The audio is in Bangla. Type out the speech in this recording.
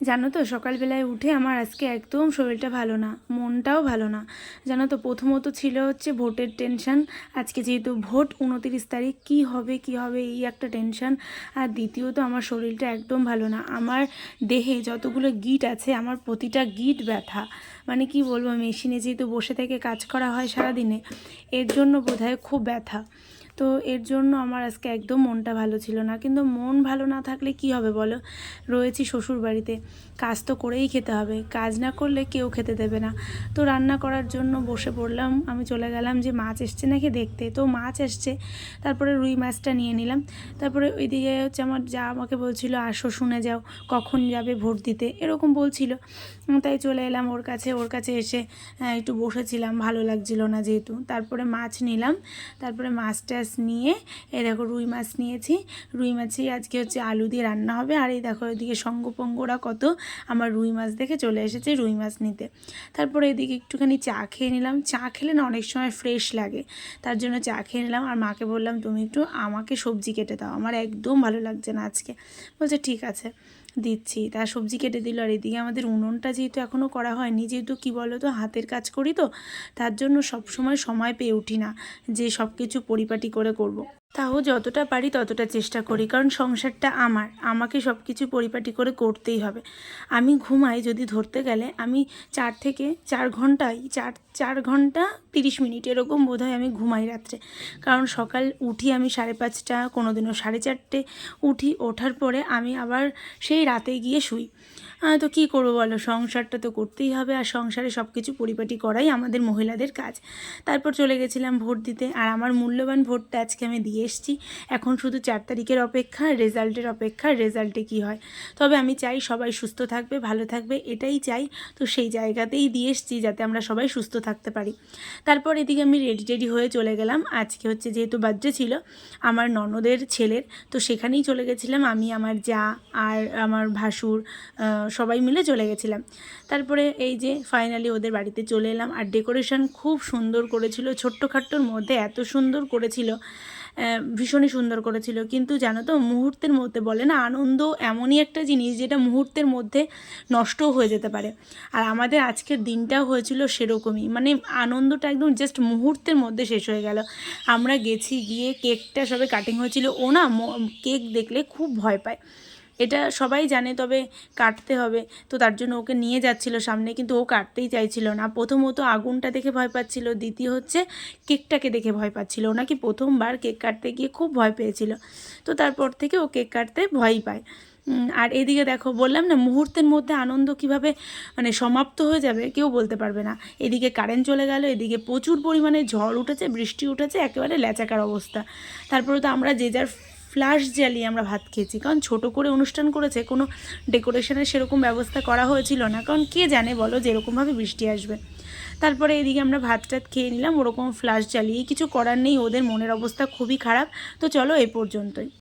জানো তো সকালবেলায় উঠে আমার আজকে একদম শরীরটা ভালো না, মনটাও ভালো না। জানো তো প্রথমত ছিল হচ্ছে ভোটের টেনশন। আজকে যেহেতু ভোট 29 তারিখ, কি হবে কি হবে এই একটা টেনশন। আর দ্বিতীয়ত আমার শরীরটা একদম ভালো না। আমার দেহে যতগুলো গিঁট আছে আমার প্রতিটা গিঁট ব্যথা। মানে কি বলবো, মেশিনে যেহেতু বসে থেকে কাজ করা হয় সারাদিনে, এর জন্য বোধহয় খুব ব্যথা। তো এর জন্য আমার আজকে একদম মনটা ভালো ছিল না। কিন্তু মন ভালো না থাকলে কি হবে বলো, রয়েছি শ্বশুর বাড়িতে, কাজ তো করেই খেতে হবে, কাজ না করলে কেউ খেতে দেবে না। তো রান্না করার জন্য বসে পড়লাম। আমি চলে গেলাম যে মাছ এসছে নাকি দেখতে। তো মাছ এসছে, তারপরে রুই মাছটা নিয়ে নিলাম। তারপরে ওইদিকে হচ্ছে আমার যা আমাকে বলছিল আসো শুনে যাও, কখন যাবে ভোট দিতে, এরকম বলছিল। তাই চলে এলাম ওর কাছে। ওর কাছে এসে একটু বসেছিলাম, ভালো লাগছিল না যেহেতু। তারপরে মাছ নিলাম। তারপরে মাছ টাছ নিয়ে এই দেখো রুই মাছ নিয়েছি। রুই মাছই আজকে হচ্ছে আলু দিয়ে রান্না হবে। আর এই দেখো এদিকে সঙ্গপঙ্গরা কত আমার রুই মাছ দেখে চলে এসেছে রুই মাছ নিতে। তারপরে এদিকে একটুখানি চা খেয়ে নিলাম। চা খেলে না অনেক সময় ফ্রেশ লাগে, তার জন্য চা খেয়ে নিলাম। আর মাকে বললাম তুমি একটু আমাকে সবজি কেটে দাও, আমার একদম ভালো লাগছে না আজকে। বলছে ঠিক আছে দিচ্ছি। তার সবজি কেটে দিল। আর এদিকে আমাদের উনুনটা যেহেতু এখনও করা হয়নি, যেহেতু কী বলো তো হাতের কাজ করি, তো তার জন্য সবসময় সময় পেয়ে উঠি না যে সব কিছু পরিপাটি করে করব। তাও যতটা পারি ততটা চেষ্টা করি, কারণ সংসারটা আমাকে সব কিছু পরিপাটি করে করতেই হবে। আমি ঘুমাই যদি ধরতে গেলে আমি 4 থেকে 4 ঘন্টায় 4 ঘন্টা 30 মিনিট এরকম বোধহয় আমি ঘুমাই রাত্রে। কারণ সকাল উঠি আমি 5:30, কোনোদিনও 4:30 উঠি। ওঠার পরে আমি আবার সেই রাতে গিয়ে শুই। তো কী করবো বলো, সংসারটা তো করতেই হবে, আর সংসারে সব কিছু পরিপাটি করাই আমাদের মহিলাদের কাজ। তারপর চলে গেছিলাম ভোট দিতে। আর আমার মূল্যবান ভোটটা আজকে আমি দিয়ে এসেছি। এখন শুধু 4 তারিখের অপেক্ষা, রেজাল্টের অপেক্ষা, রেজাল্টে কী হয়। তবে আমি চাই সবাই সুস্থ থাকবে, ভালো থাকবে, এটাই চাই। তো সেই জায়গাতেই দিয়ে এসেছি যাতে আমরা সবাই সুস্থ থাকতে পারি। তারপর এদিকে আমি রেডি হয়ে চলে গেলাম। আজকে হচ্ছে যেহেতু বার্থডে ছিল আমার ননদের ছেলের, তো সেখানেই চলে গেছিলাম আমি, আমার যা আর আমার ভাসুর, সবাই মিলে চলে গেছিলাম। তারপরে এই যে ফাইনালি ওদের বাড়িতে চলে এলাম। আর ডেকোরেশন খুব সুন্দর করেছিল, ছোট্টখাট্টোর মধ্যে এত সুন্দর করেছিল, ভীষণই সুন্দর করেছিল। কিন্তু জানো তো মুহূর্তের মধ্যে বলে না, আনন্দ এমনই একটা জিনিস যেটা মুহূর্তের মধ্যে নষ্টও হয়ে যেতে পারে। আর আমাদের আজকের দিনটাও হয়েছিল সেরকমই, মানে আনন্দটা একদম জাস্ট মুহূর্তের মধ্যে শেষ হয়ে গেল। আমরা গেছি, গিয়ে কেকটা সবে কাটিং হয়েছিল। ও না কেক দেখলে খুব ভয় পায়, এটা সবাই জানে, তবে কাটতে হবে। তো তার জন্য ওকে নিয়ে যাচ্ছিল সামনে, কিন্তু ও কাটতেই চাইছিল না। প্রথমত আগুনটা দেখে ভয় পাচ্ছিল, দ্বিতীয় হচ্ছে কেকটাকে দেখে ভয় পাচ্ছিল। ও নাকি প্রথমবার কেক কাটতে গিয়ে খুব ভয় পেয়েছিল। তো তারপর থেকে ও কেক কাটতে ভয়ই পায়। আর এদিকে দেখো, বললাম না মুহূর্তের মধ্যে আনন্দ কিভাবে মানে সমাপ্ত হয়ে যাবে কেউ বলতে পারবে না। এদিকে কারেন্ট চলে গেল, এদিকে প্রচুর পরিমাণে ঝড় উঠেছে, বৃষ্টি উঠেছে, একেবারে ল্যাচাকার অবস্থা। তারপরে তো আমরা যে যার ফ্ল্যাশ জ্বালিয়ে আমরা ভাত খেয়েছি, কারণ ছোট করে অনুষ্ঠান করেছে, কোনো ডেকোরেশনের সেরকম ব্যবস্থা করা হয়েছিল না, কারণ কে জানে বলো যে এরকমভাবে বৃষ্টি আসবে। তারপরে এদিকে আমরা ভাত টাত খেয়ে নিলাম ওরকম ফ্ল্যাশ জ্বালিয়ে। কিছু করার নেই, ওদের মনের অবস্থা খুবই খারাপ। তো চলো এই পর্যন্তই।